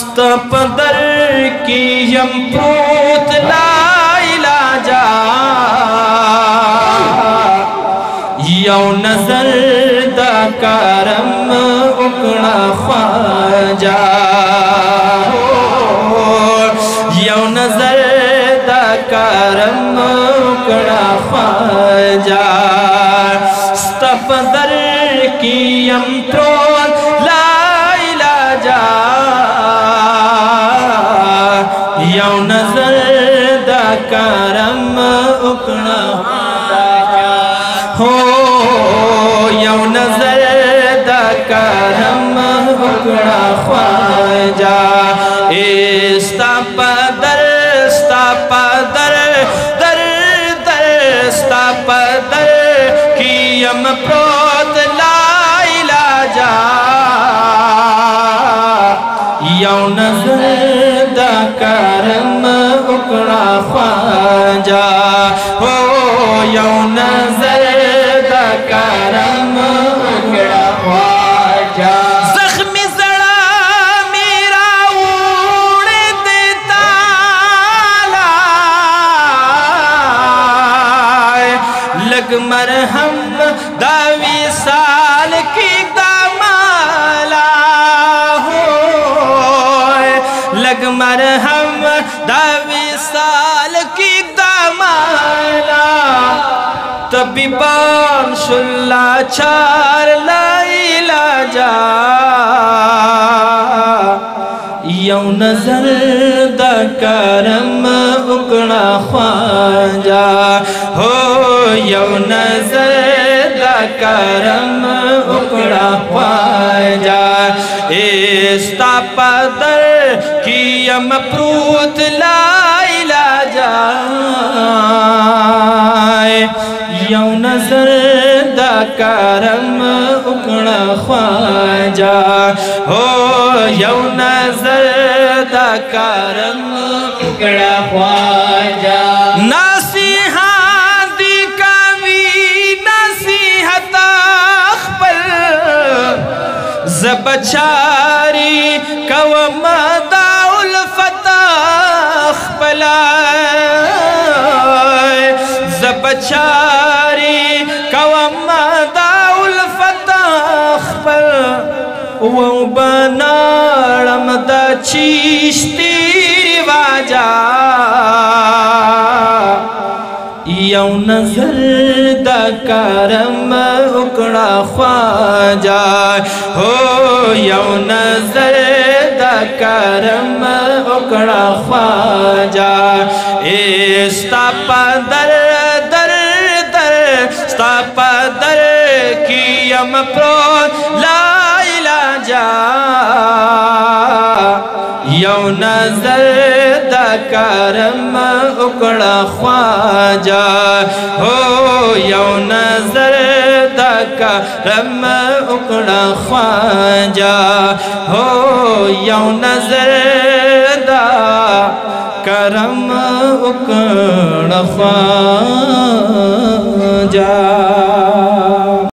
स्तपदर की यम प्रोत ला इलाजा यौ नजर दा करम उकड़ा ख्वाजा यौ नजर दा करम उकड़ा ख्वाजा स्तपदर की यम प्रोत ला इलाजा यौ नजर दा करम उकड़ा हो यौ नजर दा करम उकड़ा ख्वाजा स्तपदर स्तपदर दर दर स्तपदर की यम प्रोत ला इलाजा यौ नजर दा करम उकड़ा ख्वाजा हो यौ नजर दा करम उकड़ा ख्वाजा जख्मी जड़ा मेरा उड़े देता लग मरहम दावी साल की दामाला हो लग मरहम दावी साल की दामाला तबीबान शुल्ला चार लाइला जा यौ नजर दा करम उकड़ा ख्वाजा हो यौ नजर दा करम उकड़ा ख्वाजा स्तपदर की यम प्रोत ला इलाजा यौ नजर दा करम उकड़ा ख्वाजा हो यौ नजर दा करम उकड़ा ख्वाजा नसीहा दी कवी नसीहत अखबल जबचारी कवम दाउल फतह पला जबचारी कवम दाउल फतह पर वो बनाड़म दा चीश्ती रिवाजा यौ नजर दा करम उकड़ा ख्वाजा हो यौ नजर दा करम उकड़ा ख्वाजा स्तपदर दर दर स्तपदर की यम प्रोत ला इलाजा यौ नजर दा करम उकड़ा ख्वाजा हो यौ नजर दा करम उकड़ा ख्वाजा हो यौ नजर दा करम उकड़ा ख्वाजा।